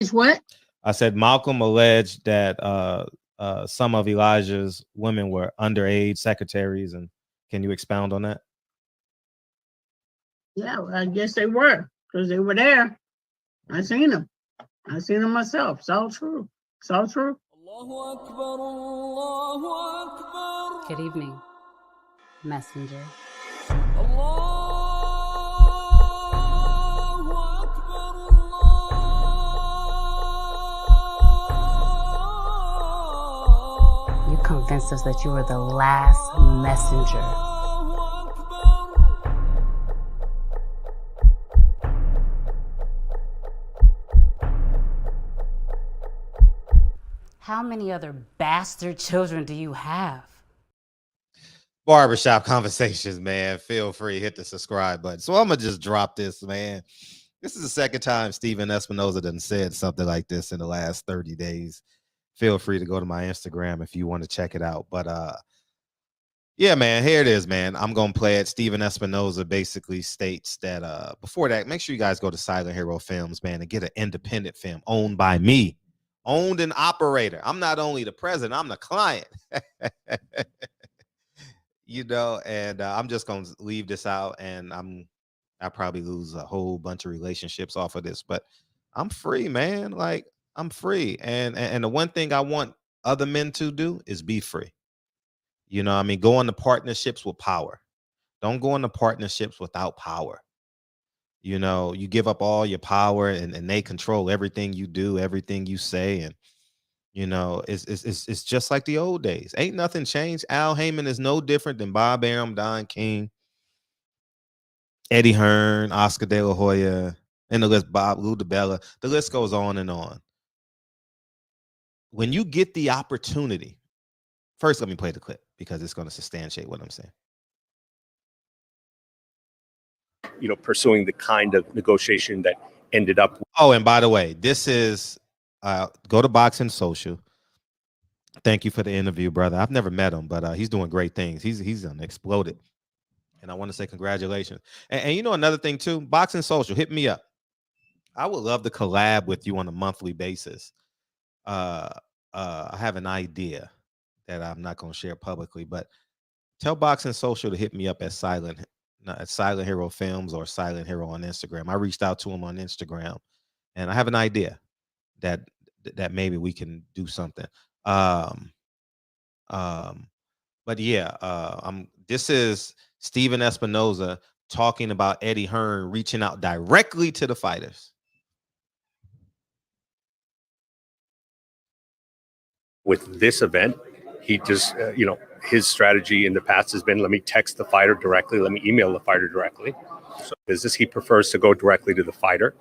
It's what? I said Malcolm alleged that some of Elijah's women were underage secretaries, and can you expound on that? Yeah, well, I guess they were because they were there. I seen them. I seen them myself. It's all true. It's all true. Good evening, messenger. You convinced us that you were the last messenger. How many other bastard children do you have? Barbershop Conversations, man. Feel free, hit the subscribe button. So I'm gonna just drop this, man. This is the second time Stephen Espinosa done said something like this in the last 30 days. Feel free to go to my Instagram if you want to check it out. But yeah, man, here it is, man. I'm gonna play it. Stephen Espinosa basically states that before that, make sure you guys go to Silent Hero Films, man, and get an independent film owned by me. Owned and operator. I'm not only the president, I'm the client. You know, and I'm just gonna leave this out, and I probably lose a whole bunch of relationships off of this, but I'm free, man. Like, I'm free. And the one thing I want other men to do is be free. You know, I mean, go into partnerships with power. Don't go into partnerships without power. You know, you give up all your power, and they control everything you do, everything you say. And, you know, it's just like the old days. Ain't nothing changed. Al Heyman is no different than Bob Arum, Don King, Eddie Hearn, Oscar De La Hoya, and the list, Bob Lou DiBella. The list goes on and on. When you get the opportunity, first let me play the clip because it's going to substantiate what I'm saying. You know, pursuing the kind of negotiation that ended up. Oh, and by the way, this is go to Boxing Social. Thank you for the interview, brother. I've never met him, but he's doing great things. He's exploded, and I want to say congratulations. And you know, another thing too, Boxing Social, hit me up. I would love to collab with you on a monthly basis. I have an idea that I'm not going to share publicly, but tell Boxing Social to hit me up at Silent Hero Films or Silent Hero on Instagram. I reached out to him on Instagram, and I have an idea that maybe we can do something. But yeah, this is Stephen Espinosa talking about Eddie Hearn reaching out directly to the fighters. With this event, he just, you know, his strategy in the past has been, let me text the fighter directly, let me email the fighter directly. So business, he prefers to go directly to the fighter,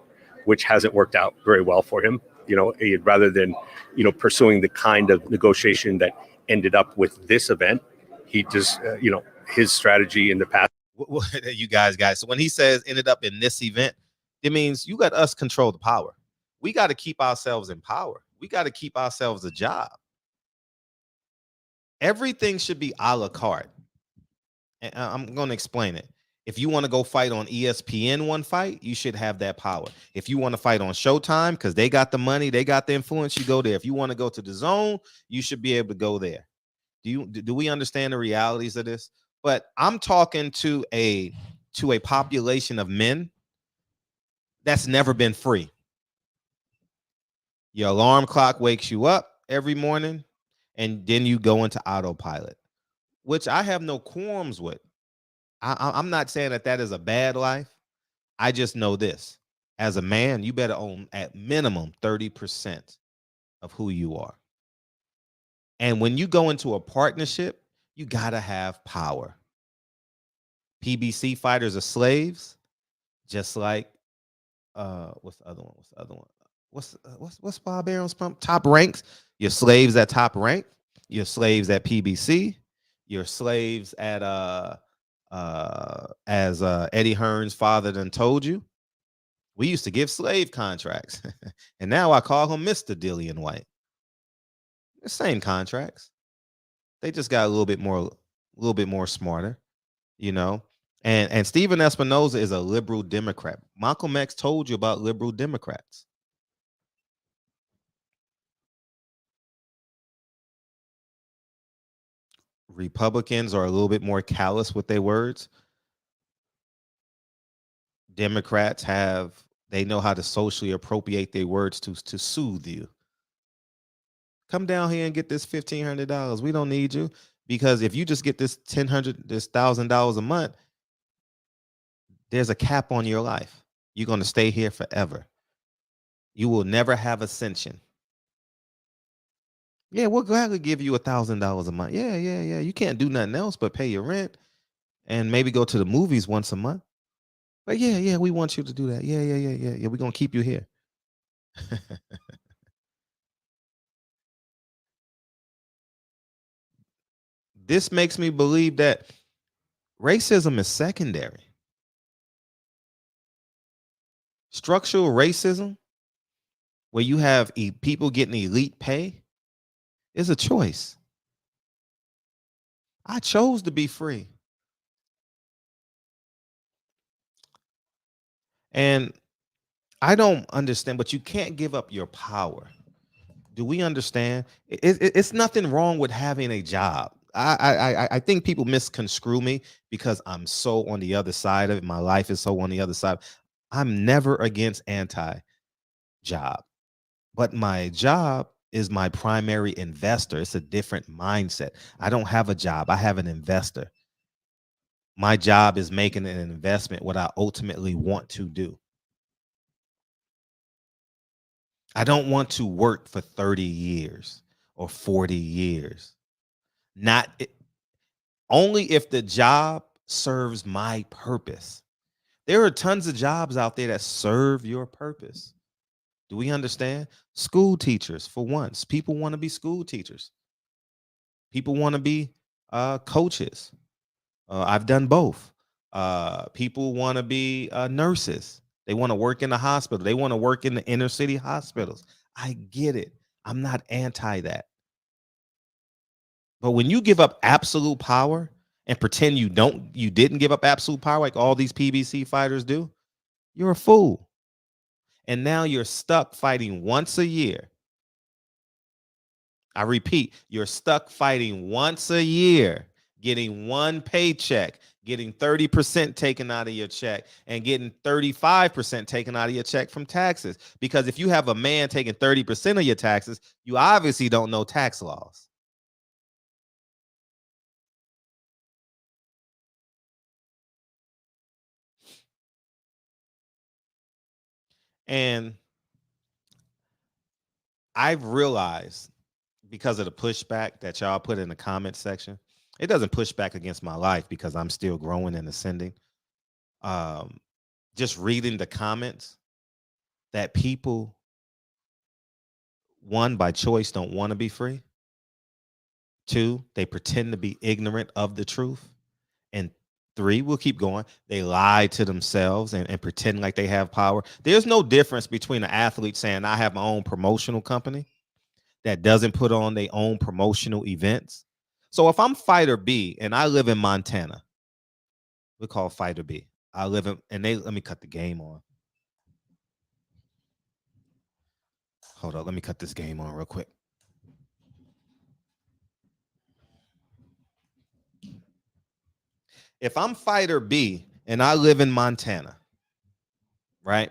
which hasn't worked out very well for him. You know, rather than, you know, pursuing the kind of negotiation that ended up with this event, he just, you know, his strategy in the past. You guys, so when he says ended up in this event, it means you got us control the power. We got to keep ourselves in power. We got to keep ourselves a job. Everything should be a la carte. And I'm going to explain it. If you want to go fight on ESPN one fight, you should have that power. If you want to fight on Showtime, because they got the money, they got the influence, you go there. If you want to go to the Zone, you should be able to go there. Do we understand the realities of this? But I'm talking to a population of men that's never been free. Your alarm clock wakes you up every morning, and then you go into autopilot, which I have no qualms with. I'm not saying that is a bad life. I just know this. As a man, you better own at minimum 30% of who you are. And when you go into a partnership, you got to have power. PBC fighters are slaves, just like what's the other one? What's Bob Arum's pump? Top Ranks. You're slaves at Top Rank. You're slaves at PBC. You're slaves at as Eddie Hearn's father done told you. We used to give slave contracts, and now I call him Mr. Dillian White. The same contracts. They just got a little bit more smarter, you know. And Stephen Espinosa is a liberal Democrat. Malcolm X told you about liberal Democrats. Republicans are a little bit more callous with their words. Democrats they know how to socially appropriate their words to soothe you. Come down here and get this $1,500. We don't need you, because if you just get this $1,000 a month, there's a cap on your life. You're going to stay here forever. You will never have ascension. Yeah, we'll gladly give you $1,000 a month. Yeah. You can't do nothing else but pay your rent and maybe go to the movies once a month. But yeah, we want you to do that. Yeah. We're going to keep you here. This makes me believe that racism is secondary. Structural racism, where you have people getting elite pay, is a choice. I chose to be free. And I don't understand, but you can't give up your power. Do we understand? It's nothing wrong with having a job. I think people misconstrue me because I'm so on the other side of it. My life is so on the other side. I'm never against anti-job, but my job is my primary investor. It's a different mindset. I don't have a job. I have an investor. My job is making an investment, what I ultimately want to do. I don't want to work for 30 years or 40 years. Only if the job serves my purpose. There are tons of jobs out there that serve your purpose. Do we understand? School teachers, for once. People want to be school teachers. People want to be coaches. I've done both. People want to be nurses. They want to work in the hospital. They want to work in the inner city hospitals. I get it. I'm not anti that. But when you give up absolute power and pretend you didn't give up absolute power like all these PBC fighters do, you're a fool. And now you're stuck fighting once a year. I repeat, you're stuck fighting once a year, getting one paycheck, getting 30% taken out of your check, and getting 35% taken out of your check from taxes. Because if you have a man taking 30% of your taxes, you obviously don't know tax laws. And I've realized, because of the pushback that y'all put in the comment section, it doesn't push back against my life because I'm still growing and ascending. Just reading the comments, that people, one, by choice, don't want to be free. Two, they pretend to be ignorant of the truth. And three, we'll keep going, they lie to themselves and pretend like they have power. There's no difference between an athlete saying, I have my own promotional company, that doesn't put on their own promotional events. So if I'm Fighter B and I live in Montana, we call Fighter B. I live in, and let me cut the game on. Hold on, let me cut this game on real quick. If I'm Fighter B and I live in Montana, right?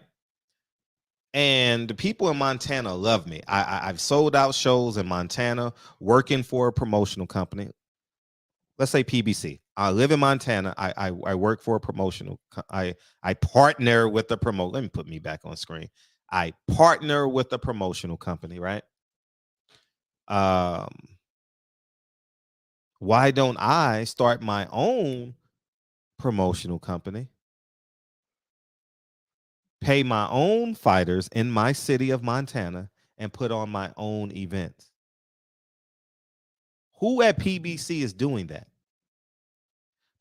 And the people in Montana love me. I've sold out shows in Montana, working for a promotional company. Let's say PBC. I live in Montana. I work for a promotional. I partner with the promote. Let me put me back on screen. I partner with a promotional company, right? Why don't I start my own promotional company? Pay my own fighters in my city of Montana and put on my own events. Who at PBC is doing that?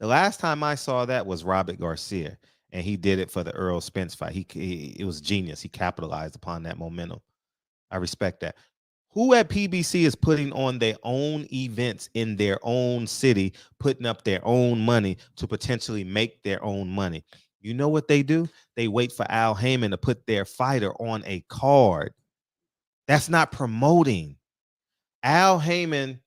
The last time I saw that was Robert Garcia, and he did it for the Earl Spence fight. It was genius. He capitalized upon that momentum. I respect that. Who at PBC is putting on their own events in their own city, putting up their own money to potentially make their own money? You know what they do? They wait for Al Heyman to put their fighter on a card. That's not promoting. Al Heyman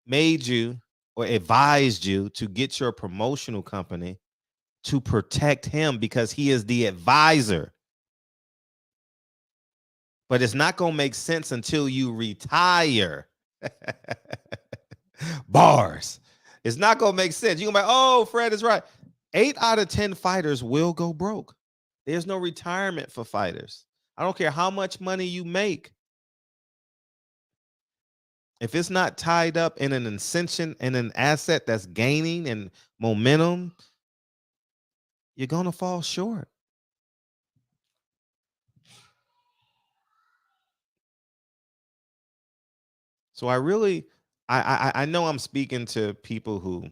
made you or advised you to get your promotional company to protect him because he is the advisor. But it's not going to make sense until you retire. Bars. It's not going to make sense. You're going to be like, oh, Fred is right. 8 out of 10 fighters will go broke. There's no retirement for fighters. I don't care how much money you make. If it's not tied up in an ascension and an asset that's gaining and momentum, you're going to fall short. So I know I'm speaking to people who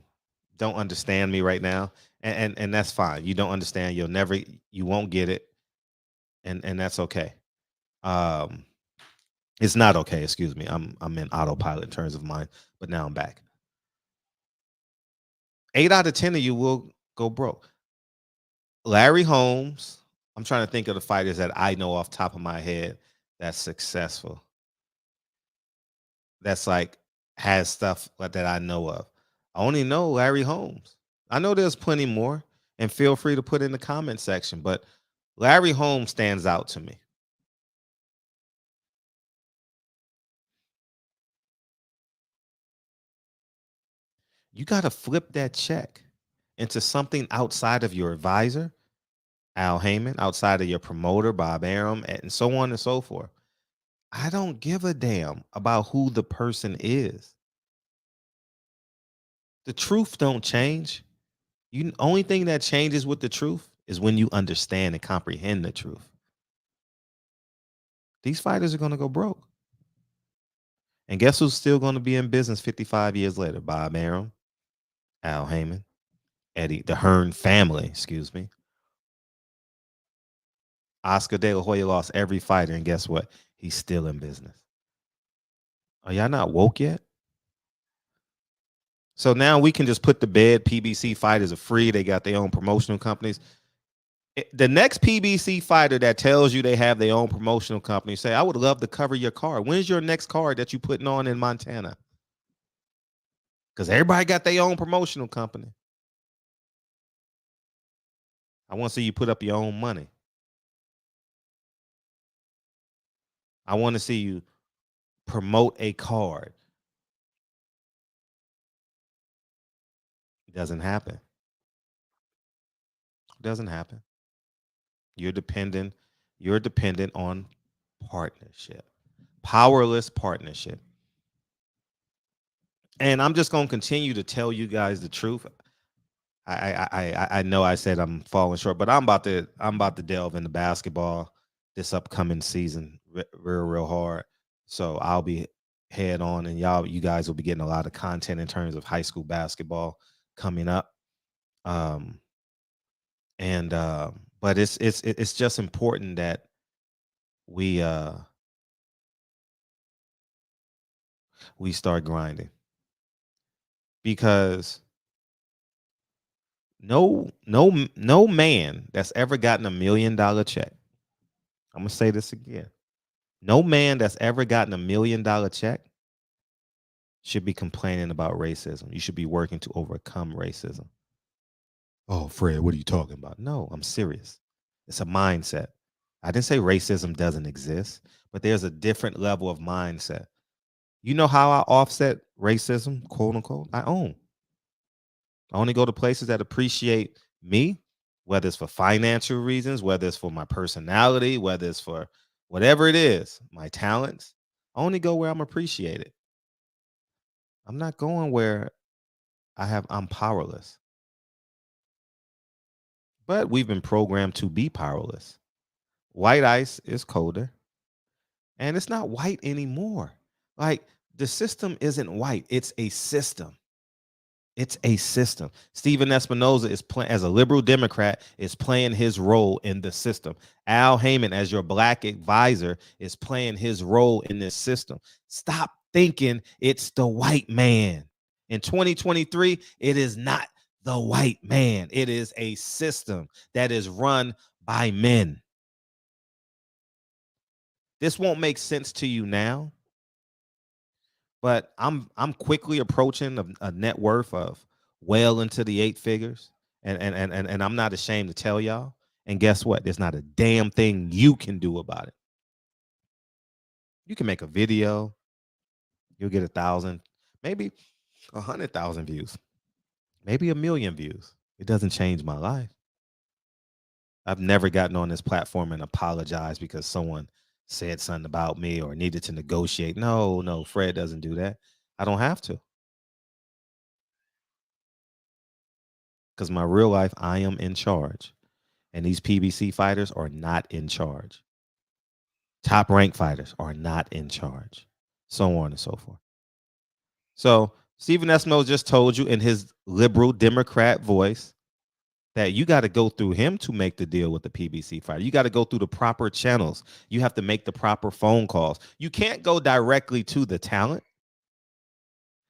don't understand me right now, and that's fine. You don't understand. You won't get it, and that's okay. It's not okay. Excuse me. I'm in autopilot in terms of mine, but now I'm back. 8 out of 10 of you will go broke. Larry Holmes. I'm trying to think of the fighters that I know off the top of my head that's successful. That's like has stuff that I know of. I only know Larry Holmes. I know there's plenty more, and feel free to put in the comment section, but Larry Holmes stands out to me. You got to flip that check into something outside of your advisor, Al Heyman, outside of your promoter, Bob Arum, and so on and so forth. I don't give a damn about who the person is. The truth don't change. Only thing that changes with the truth is when you understand and comprehend the truth. These fighters are going to go broke. And guess who's still going to be in business 55 years later? Bob Arum, Al Heyman, Eddie, the Hearn family, excuse me. Oscar De La Hoya lost every fighter, and guess what? He's still in business. Are y'all not woke yet? So now we can just put to bed PBC fighters are free. They got their own promotional companies. The next PBC fighter that tells you they have their own promotional company, say, I would love to cover your card. When's your next card that you putting on in Montana? Because everybody got their own promotional company. I want to see you put up your own money. I want to see you promote a card. It doesn't happen. It doesn't happen. You're dependent on partnership. Powerless partnership. And I'm just going to continue to tell you guys the truth. I know I said I'm falling short, but I'm about to delve into basketball this upcoming season real hard. So I'll be head on, and you guys will be getting a lot of content in terms of high school basketball coming up. But it's just important that we start grinding, because no man that's ever gotten $1 million check. I'm gonna say this again. No man that's ever gotten $1 million check should be complaining about racism. You should be working to overcome racism. Oh, Fred, what are you talking about? No, I'm serious. It's a mindset. I didn't say racism doesn't exist, but there's a different level of mindset. You know how I offset racism, quote unquote? I only go to places that appreciate me, whether it's for financial reasons, whether it's for my personality, whether it's for whatever it is, my talents. I only go where I'm appreciated. I'm not going where I'm powerless. But we've been programmed to be powerless. White ice is colder, and it's not white anymore. Like, the system isn't white. It's a system. It's a system. Stephen Espinosa is playing as a liberal Democrat, is playing his role in the system. Al Heyman, as your black advisor, is playing his role in this system. Stop thinking it's the white man. In 2023, it is not the white man. It is a system that is run by men. This won't make sense to you now, but I'm quickly approaching a net worth of well into the 8 figures. And I'm not ashamed to tell y'all. And guess what? There's not a damn thing you can do about it. You can make a video. You'll get 1,000, maybe 100,000 views, maybe 1 million views. It doesn't change my life. I've never gotten on this platform and apologized because someone said something about me or needed to negotiate. No, Fred doesn't do that. I don't have to. Because my real life, I am in charge. And these PBC fighters are not in charge. Top rank fighters are not in charge. So on and so forth. So Stephen Espinosa just told you in his liberal Democrat voice that you got to go through him to make the deal with the PBC fighter. You got to go through the proper channels. You have to make the proper phone calls. You can't go directly to the talent.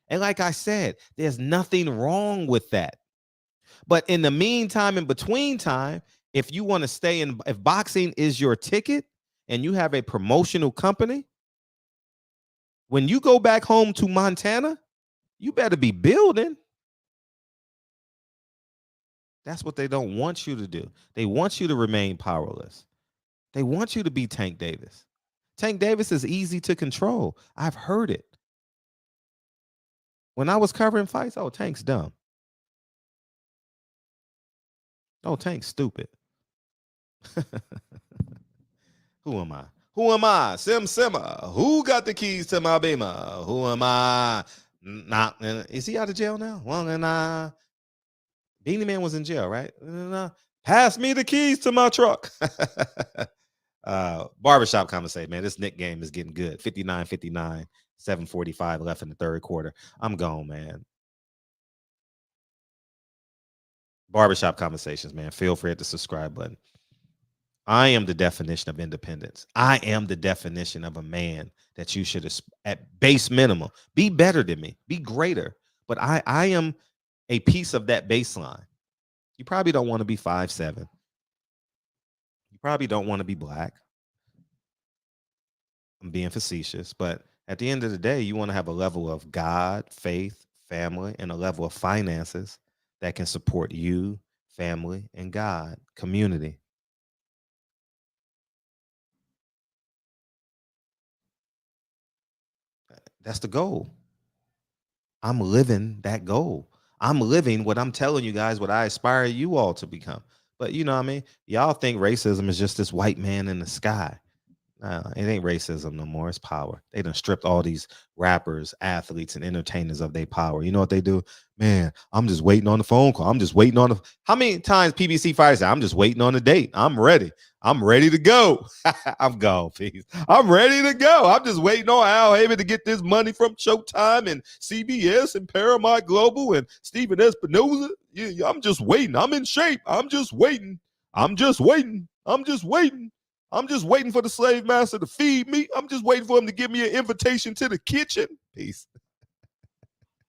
And like I said, there's nothing wrong with that. But in the meantime, in between time, if you want to stay in, if boxing is your ticket and you have a promotional company, when you go back home to Montana, you better be building. That's what they don't want you to do. They want you to remain powerless. They want you to be Tank Davis. Tank Davis is easy to control. I've heard it. When I was covering fights, oh, Tank's dumb. Oh, Tank's stupid. Who am I? Who am I? Simma. Who got the keys to my beamer? Who am I? Nah, is he out of jail now? Well, Beanie Man was in jail, right? Pass me the keys to my truck. Barbershop conversation, man. This Nick game is getting good. 59-59, 7:45 left in the third quarter. I'm gone, man. Barbershop conversations, man. Feel free to hit the subscribe button. I am the definition of independence. I am the definition of a man that you should, at base minimum, be better than me, be greater. But I am a piece of that baseline. You probably don't want to be 5'7". You probably don't want to be black. I'm being facetious, but at the end of the day, you want to have a level of God, faith, family, and a level of finances that can support you, family, and God, community. That's the goal. I'm living that goal. I'm living what I'm telling you guys, what I aspire you all to become. But you know what I mean? Y'all think racism is just this white man in the sky. It ain't racism no more. It's power. They done stripped all these rappers, athletes, and entertainers of their power. You know what they do? Man, I'm just waiting on the phone call. I'm just waiting on the... How many times PBC fighters say, I'm just waiting on the date. I'm ready. I'm ready to go. I'm gone, peace. I'm ready to go. I'm just waiting on Al Heyman to get this money from Showtime and CBS and Paramount Global and Stephen Espinosa. Yeah, I'm just waiting. I'm in shape. I'm just waiting. I'm just waiting. I'm just waiting. I'm just waiting for the slave master to feed me. I'm just waiting for him to give me an invitation to the kitchen. Peace.